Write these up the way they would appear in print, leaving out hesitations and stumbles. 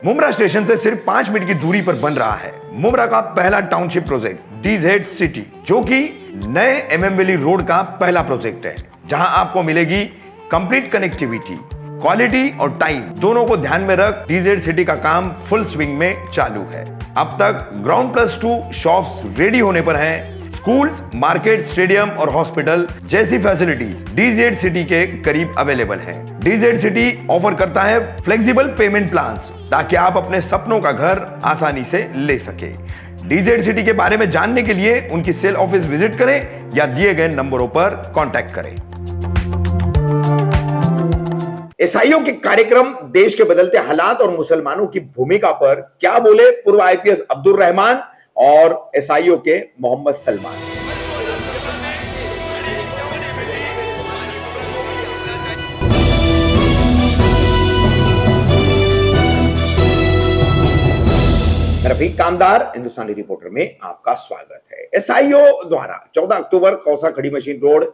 Mumbra station से सिर्फ 5 minute की दूरी पर बन रहा है मुमरा का पहला टाउनशिप प्रोजेक्ट डीजेड सिटी, जो कि नए एमएम वैली रोड का पहला प्रोजेक्ट है, जहां आपको मिलेगी कंप्लीट कनेक्टिविटी, क्वालिटी और टाइम दोनों को ध्यान में रख डीजेड सिटी का काम फुल स्विंग में चालू है। अब तक ग्राउंड +2 शॉप्स रेडी होने पर हैं। स्कूल्स, मार्केट, स्टेडियम और हॉस्पिटल जैसी फैसिलिटीज डीजेड सिटी के करीब अवेलेबल हैं। डीजेड सिटी ऑफर करता है फ्लेक्सिबल पेमेंट प्लान्स, ताकि आप अपने सपनों का घर आसानी से ले सके। डीजेड सिटी के बारे में जानने के लिए उनकी सेल ऑफिस विजिट करें या दिए गए नंबरों पर कांटेक्ट करें। एसआईओ के कार्यक्रम, देश के बदलते हालात और मुसलमानों की भूमिका पर क्या बोले पूर्व आईपीएस अब्दुल रहमान और एसआईओ के मोहम्मद सलमान। रफीक कामदार, हिंदुस्तानी रिपोर्टर में आपका स्वागत है। एसआईओ द्वारा 14 अक्टूबर कौसा खड़ी मशीन रोड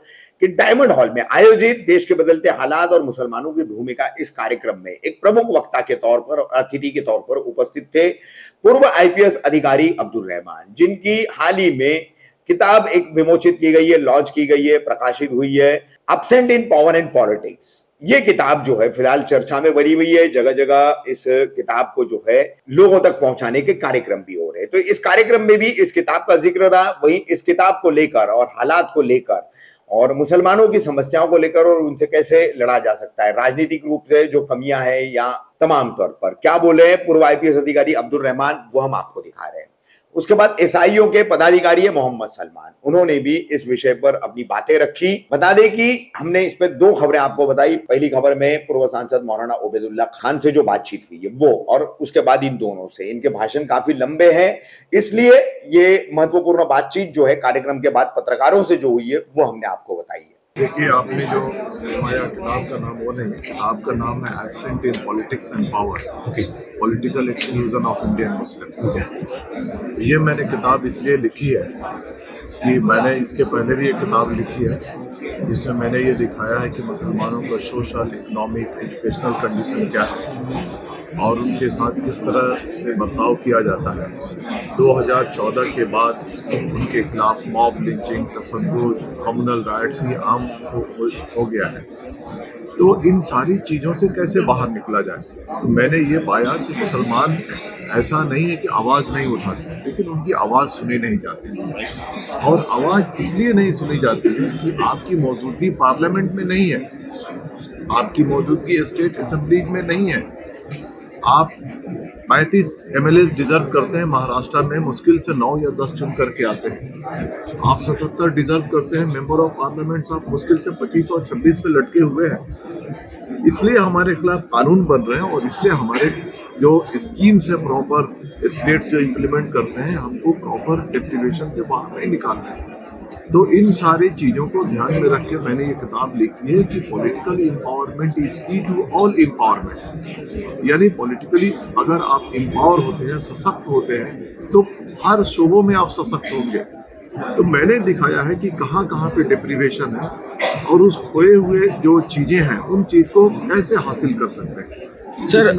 के डायमंड हॉल में आयोजित देश के बदलते हालात और मुसलमानों की भूमिका इस कार्यक्रम में एक प्रमुख वक्ता के तौर पर और अतिथि के तौर पर उपस्थित थे पूर्व आईपीएस अधिकारी अब्दुल रहमान, जिनकी हाल ही में किताब एक विमोचित की गई है, लॉन्च की गई है, प्रकाशित हुई है, absent in power and politics. ये किताब जो है फिलहाल चर्चा में बनी हुई है। जगह जगह इस किताब को जो है लोगों तक पहुंचाने के कार्यक्रम भी हो रहे हैं। तो इस कार्यक्रम में भी इस किताब का जिक्र रहा। वहीं इस किताब को लेकर और हालात को लेकर और मुसलमानों की समस्याओं को लेकर और उनसे कैसे लड़ा जा सकता है, राजनीतिक रूप से जो कमियां हैं या तमाम तौर पर क्या बोले पूर्व आईपीएस अधिकारी अब्दुल रहमान, वो हम आपको दिखा रहे हैं। उसके बाद एसआईओ के पदाधिकारी है मोहम्मद सलमान, उन्होंने भी इस विषय पर अपनी बातें रखी। बता दें कि हमने इस पे 2 खबरें आपको बताई। पहली खबर में पूर्व सांसद मौलाना उबैदुल्लाह खान से जो बातचीत हुई है वो, और उसके बाद इन दोनों से। इनके भाषण काफी लंबे हैं, इसलिए ये महत्वपूर्ण बातचीत जो है कार्यक्रम के बाद पत्रकारों से जो हुई है वो हमने आपको बताई है। देखिए, आपने जो लिखवाया किताब का नाम वो नहीं, किताब का नाम है absent in politics and power, political exclusion of Indian Muslims. ये मैंने किताब इसलिए लिखी है कि मैंने इसके पहले भी एक किताब लिखी है जिसमें मैंने ये दिखाया है कि मुसलमानों का सोशल, इकोनॉमिक, एजुकेशनल कंडीशन क्या है और उनके साथ किस तरह से बर्ताव किया जाता है। 2014 के बाद उनके खिलाफ मॉब लिंचिंग, तशद्दुद, कम्युनल राइट्स ये आम हो गया है। तो इन सारी चीज़ों से कैसे बाहर निकला जाए। तो मैंने ये पाया कि मुसलमान ऐसा नहीं है कि आवाज़ नहीं उठाते, लेकिन उनकी आवाज़ सुनी नहीं जाती। और आवाज़ इसलिए नहीं सुनी जाती है कि आपकी मौजूदगी पार्लियामेंट में नहीं है, आपकी मौजूदगी स्टेट असेंबलीज में नहीं है। आप 35 MLAs डिजर्व करते हैं, महाराष्ट्र में मुश्किल से 9 या 10 चुन करके आते हैं। आप 77 डिजर्व करते हैं, मेंबर ऑफ पार्लियामेंट आप मुश्किल से 25 और 26 पे लटके हुए हैं। इसलिए हमारे खिलाफ कानून बन रहे हैं और इसलिए हमारे जो स्कीम्स है प्रॉपर स्टेट जो इम्प्लीमेंट करते हैं, हमको प्रॉपर डेप्रिवेशन से बाहर नहीं निकालना है। तो इन सारी चीज़ों को ध्यान में रख के मैंने ये किताब लिखी है कि पॉलिटिकल एम्पावरमेंट इज की टू ऑल एम्पावरमेंट। यानी पॉलिटिकली अगर आप एम्पावर होते हैं, सशक्त होते हैं, तो हर शोबों में आप सशक्त होंगे। तो मैंने दिखाया है कि कहाँ कहाँ पे डिप्रीवेशन है और उस खोए हुए जो चीज़ें हैं उन चीज़ को कैसे हासिल कर सकते हैं। सर,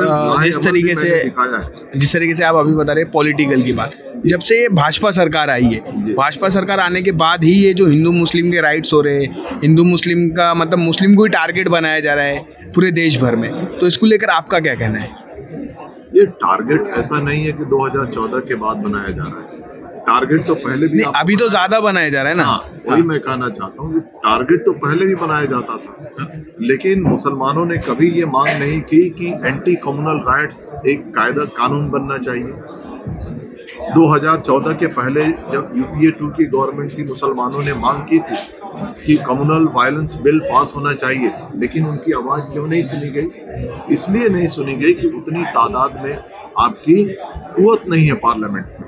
जिस तरीके से आप अभी बता रहे पॉलिटिकल की बात, जब से ये भाजपा सरकार आई है, भाजपा सरकार आने के बाद ही ये जो हिंदू मुस्लिम के राइट्स हो रहे हैं, हिंदू मुस्लिम का मतलब मुस्लिम को ही टारगेट बनाया जा रहा है पूरे देश भर में, तो इसको लेकर आपका क्या कहना है? ये टारगेट ऐसा नहीं है कि 2014 के बाद बनाया जा रहा है। टारगेट तो पहले भी, अभी तो ज्यादा बनाया जा रहा है ना। वही मैं कहना चाहता हूँ कि टारगेट तो पहले भी बनाया जाता था, लेकिन मुसलमानों ने कभी ये मांग नहीं की कि एंटी कम्युनल राइट्स एक कायदा कानून बनना चाहिए। 2014 के पहले जब UPA 2 की गवर्नमेंट थी, मुसलमानों ने मांग की थी कि कम्युनल वायलेंस बिल पास होना चाहिए, लेकिन उनकी आवाज़ क्यों नहीं सुनी गई? इसलिए नहीं सुनी गई कि उतनी तादाद में आपकी कुव्वत नहीं है पार्लियामेंट में।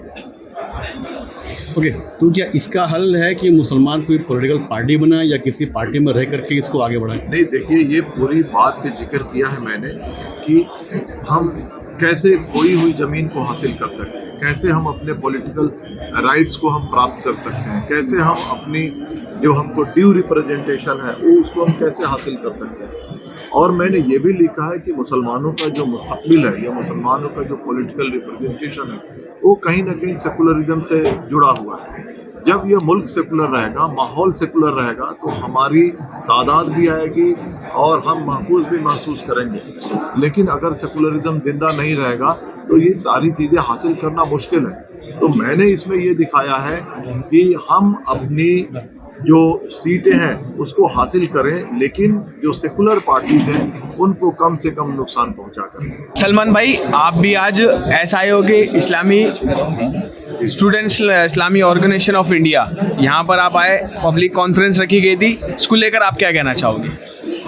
ओके, तो क्या इसका हल है कि मुसलमान कोई पॉलिटिकल पार्टी बनाए या किसी पार्टी में रह करके इसको आगे बढ़ाएं? नहीं, देखिए, ये पूरी बात पे जिक्र किया है मैंने कि हम कैसे खोई हुई ज़मीन को हासिल कर सकते हैं, कैसे हम अपने पॉलिटिकल राइट्स को हम प्राप्त कर सकते हैं, कैसे हम अपनी जो हमको ड्यू रिप्रेजेंटेशन है वो उसको हम कैसे हासिल कर सकते हैं। और मैंने ये भी लिखा है कि मुसलमानों का जो मुस्तकबिल है या मुसलमानों का जो पॉलिटिकल रिप्रेजेंटेशन है वो कहीं ना कहीं सेकुलरिज्म से जुड़ा हुआ है। जब ये मुल्क सेकुलर रहेगा, माहौल सेकुलर रहेगा, तो हमारी तादाद भी आएगी और हम महफूज भी महसूस करेंगे। लेकिन अगर सेकुलरिज्म जिंदा नहीं रहेगा तो ये सारी चीज़ें हासिल करना मुश्किल है। तो मैंने इसमें ये दिखाया है कि हम अपनी जो सीटें हैं उसको हासिल करें, लेकिन जो सेकुलर पार्टीज हैं उनको कम से कम नुकसान पहुंचा करें। सलमान भाई, आप भी आज SIO के इस्लामी स्टूडेंट्स इस्लामी ऑर्गेनाइजेशन ऑफ इंडिया यहाँ पर आप आए, पब्लिक कॉन्फ्रेंस रखी गई थी, इसको लेकर आप क्या कहना चाहोगे?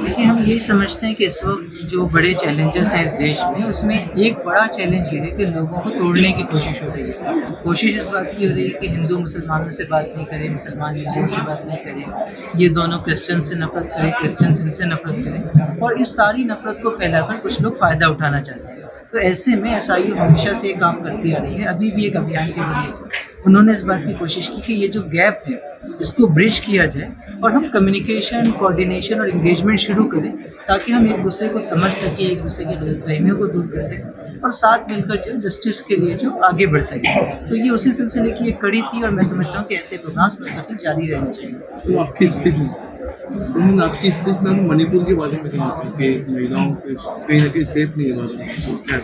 देखिए, हम यही समझते हैं कि इस वक्त जो बड़े चैलेंजेस हैं इस देश में, उसमें एक बड़ा चैलेंज ये है कि लोगों को तोड़ने की कोशिश हो रही है। कोशिश इस बात की हो रही है कि हिंदू मुसलमानों से बात नहीं करें, मुसलमान हिंदुओं से बात नहीं करें, ये दोनों क्रिश्चियन से नफरत करें, क्रिश्चियन इनसे नफरत करें, और इस सारी नफरत को फैलाकर कुछ लोग फ़ायदा उठाना चाहते हैं। तो ऐसे में SIO हमेशा से ये काम करती आ रही है। अभी भी एक अभियान के ज़रिए से उन्होंने इस बात की कोशिश की कि ये जो गैप है इसको ब्रिज किया जाए और हम कम्युनिकेशन, कोऑर्डिनेशन और इंगेजमेंट शुरू करें, ताकि हम एक दूसरे को समझ सकें, एक दूसरे की गलतफहमियों को दूर कर सकें और साथ मिलकर जो जस्टिस के लिए जो आगे बढ़ सकें। तो ये उसी सिलसिले की एक कड़ी थी और मैं समझता हूँ कि ऐसे प्रोग्राम्स मुस्तकिल जारी रहने चाहिए। तो आपकी स्पीच में मणिपुर के बारे में कहा था कि महिलाओं के कहीं ना कहीं सेफ नहीं है।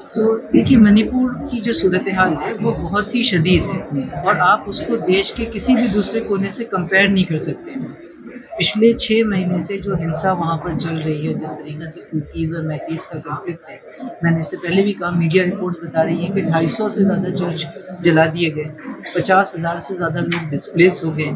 तो देखिए, मणिपुर की जो सूरत हाल है वो बहुत ही शदीद है और आप उसको देश के किसी भी दूसरे कोने से कंपेयर नहीं कर सकते। पिछले 6 महीने से जो हिंसा वहाँ पर चल रही है, जिस तरीके से कुकीज़ और मैतीस का कॉन्फ्लिक्ट है, मैंने इससे पहले भी कहा, मीडिया रिपोर्ट्स बता रही हैं कि 250 से ज़्यादा चर्च जला दिए गए, 50,000 से ज़्यादा लोग डिस्प्लेस हो गए।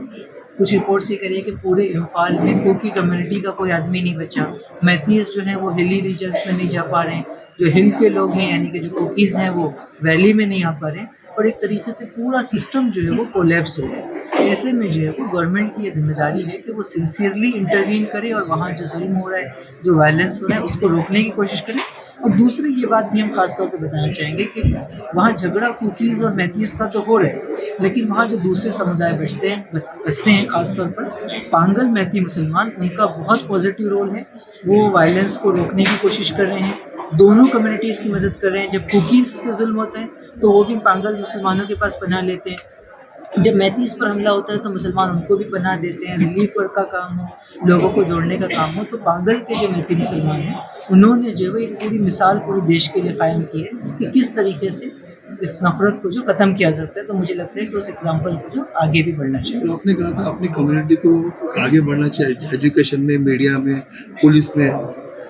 कुछ रिपोर्ट्स ये करिए कि पूरे इम्फाल में कोकी कम्युनिटी का कोई आदमी नहीं बचा। मैतीस जो हैं वो हिली रीजन्स में नहीं जा पा रहे हैं, जो हिल के लोग हैं यानी कि जो कुकीज़ हैं वो वैली में नहीं आ पा रहे हैं, और एक तरीके से पूरा सिस्टम जो है वो कोलैप्स हो गया। ऐसे में जो है वो गवर्नमेंट की ये जिम्मेदारी है कि वो सिंसियरली इंटरवीन करे और वहाँ जो जुल्म हो रहा है, जो वायलेंस हो रहा है, उसको रोकने की कोशिश करे। और दूसरी ये बात भी हम खास तौर पे बताना चाहेंगे कि वहाँ झगड़ा कुकीज़ और मैतीस का तो हो रहा है, लेकिन वहाँ जो दूसरे समुदाय बसते हैं खासतौर पर पांगल मैती मुसलमान, उनका बहुत पॉजिटिव रोल है। वो वायलेंस को रोकने की कोशिश कर रहे हैं, दोनों कम्युनिटीज़ की मदद कर रहे हैं। जब कुकीज़ पे जुल्म होता है तो वो भी पांगल मुसलमानों के पास पनाह लेते हैं, जब मैतीस पर हमला होता है तो मुसलमान उनको भी पनाह देते हैं। रिलीफ वर्क का काम हो, लोगों को जोड़ने का काम हो, तो पांगल के जो मैती मुसलमान हैं उन्होंने जो है एक पूरी मिसाल पूरे देश के लिए कायम की है कि किस तरीके से इस नफरत को जो ख़त्म किया जाता है। तो मुझे लगता है कि उस एग्जाम्पल को जो आगे भी बढ़ना चाहिए। तो आपने कहा था अपनी कम्युनिटी को आगे बढ़ना चाहिए, एजुकेशन में, मीडिया में, पुलिस में,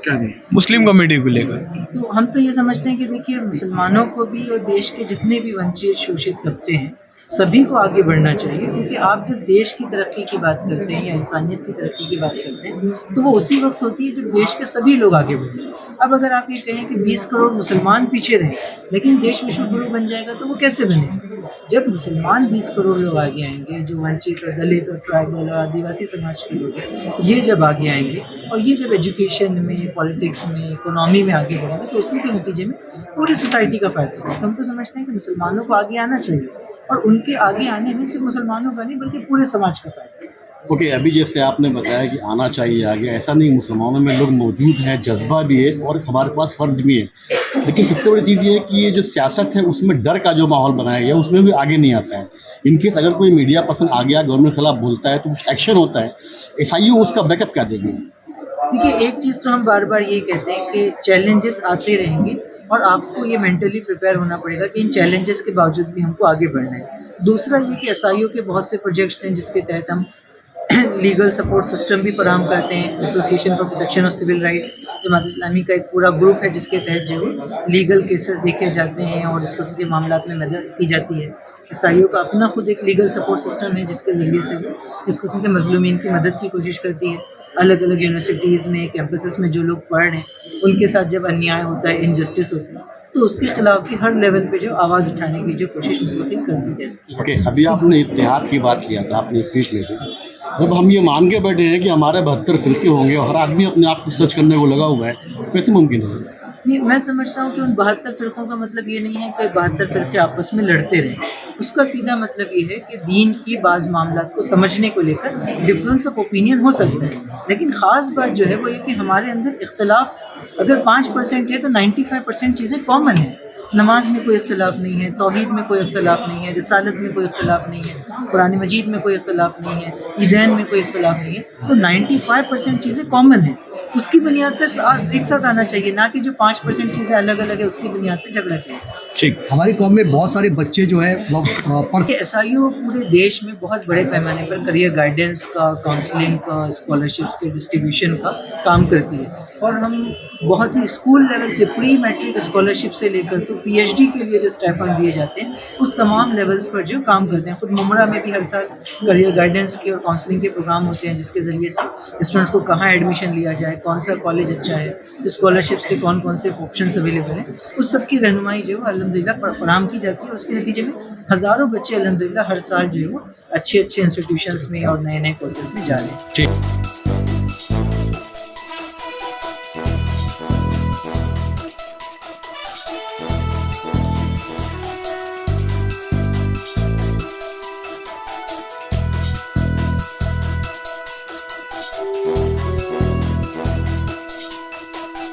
क्या नहीं मुस्लिम कम्युनिटी को लेकर तो हम तो ये समझते हैं कि देखिए, मुसलमानों को भी और देश के जितने भी वंचित शोषित तबके हैं सभी को आगे बढ़ना चाहिए, क्योंकि आप जब देश की तरक्की की बात करते हैं या इंसानियत की तरक्की की बात करते हैं तो वो उसी वक्त होती है जब देश के सभी लोग आगे बढ़ें। अब अगर आप ये कहें कि 20 करोड़ मुसलमान पीछे रहें लेकिन देश विश्व गुरु बन जाएगा, तो वो कैसे बने? जब मुसलमान 20 करोड़ लोग आगे आएंगे, जो वंचित और दलित और ट्राइबल और आदिवासी समाज के लोग हैं, ये जब आगे आएंगे और ये जब एजुकेशन में, पॉलिटिक्स में, इकोनॉमी में आगे बढ़ेंगे, तो उसी के नतीजे में पूरी सोसाइटी का फ़ायदा है। तो हम तो समझते हैं कि मुसलमानों को आगे आना चाहिए और उनके आगे आने में सिर्फ मुसलमानों का नहीं बल्कि पूरे समाज का फ़ायदा है। ओके, अभी जैसे आपने बताया कि आना चाहिए आगे, ऐसा नहीं, मुसलमानों में लोग मौजूद हैं, जज्बा भी है और हमारे पास फ़र्ज भी है, लेकिन सबसे बड़ी चीज़ ये है कि ये जो सियासत है उसमें डर का जो माहौल बनाया गया उसमें भी आगे नहीं आता है। इनकेस अगर कोई मीडिया पर्सन आ गया, गवर्नमेंट के खिलाफ बोलता है तो कुछ एक्शन होता है, SIO उसका बैकअप क्या देगी? देखिए, एक चीज़ तो हम बार बार ये कहते हैं कि चैलेंजेस आते रहेंगे और आपको ये मेंटली प्रिपेयर होना पड़ेगा कि इन चैलेंजेस के बावजूद भी हमको आगे बढ़ना है। दूसरा ये कि SIO के बहुत से प्रोजेक्ट्स हैं जिसके तहत हम लीगल सपोर्ट सिस्टम भी फराहम करते हैं। Association for protection of civil right Jamaat Islami का एक पूरा ग्रुप है जिसके तहत जो लीगल केसेस देखे जाते हैं और इस किस्म के मामलात में मदद की जाती है। SIO का अपना खुद एक लीगल सपोर्ट सिस्टम है जिसके ज़रिए से इस किस्म के मजलूमीन की मदद की कोशिश करती है। अलग अलग यूनिवर्सिटीज़ में, कैंपसेस में जो लोग पढ़ रहे हैं उनके साथ जब अन्याय होता है, इनजस्टिस होती है, तो उसके खिलाफ भी हर लेवल पे जो आवाज़ उठाने की जो कोशिश मुस्तकिल करती जाती है। ओके, अभी आपने इत्तेहाद की बात किया था अपनी स्पीच में भी। जब हम ये मान के बैठे हैं कि हमारे 72 फ़िरके होंगे और हर आदमी अपने आप को सच करने को लगा हुआ है, कैसे मुमकिन है? नहीं, मैं समझता हूँ कि उन 72 फ़िरक़ों का मतलब ये नहीं है कि 72 फ़िरक़े आपस में लड़ते रहें। उसका सीधा मतलब ये है कि दीन की बाज़ मामलात को समझने को लेकर डिफरेंस ऑफ ओपिनियन हो सकता है, लेकिन ख़ास बात जो है वो ये कि हमारे अंदर इख्तिलाफ़ अगर 5% है तो 95% चीज़ें कॉमन हैं। नमाज में कोई इख्तिलाफ़ नहीं है, तौहीद में कोई इख्तिलाफ़ नहीं है, रिसालत में कोई इख्तिलाफ़ नहीं है, कुरान मजीद में कोई इख्तिलाफ़ नहीं है, ईदैन में कोई इख्तिलाफ़ नहीं है, तो 95% चीज़ें कॉमन हैं। उसकी बुनियाद पर एक साथ आना चाहिए, ना कि जो 5% चीज़ें अलग अलग है उसकी बुनियाद पर झगड़ा किया जाए। ठीक। हमारी कौम में बहुत सारे बच्चे जो है वो SIO पूरे देश में बहुत बड़े पैमाने पर करियर गाइडेंस का, काउंसलिंग का, स्कॉलरशिप्स के डिस्ट्रीब्यूशन का काम करती है और हम बहुत ही स्कूल लेवल से प्री मैट्रिक स्कॉलरशिप से लेकर तो PhD के लिए जो स्टाइपेंड दिए जाते हैं उस तमाम लेवल्स पर जो काम करते हैं। खुद मुमरा में भी हर साल करियर गाइडेंस के और काउंसलिंग के प्रोग्राम होते हैं जिसके ज़रिए से स्टूडेंट्स को कहाँ एडमिशन लिया जाए, कौन सा कॉलेज अच्छा है, स्कॉलरशिप्स के कौन कौन से ऑप्शंस अवेलेबल हैं, उस सब की रहनुमाई जो है अल्हम्दुलिल्लाह फराहम की जाती है और उसके नतीजे में हज़ारों बच्चे अल्हम्दुलिल्लाह हर साल जो है वो अच्छे इंस्टीट्यूशंस में और नए कोर्सेज में जा रहे हैं। ठीक।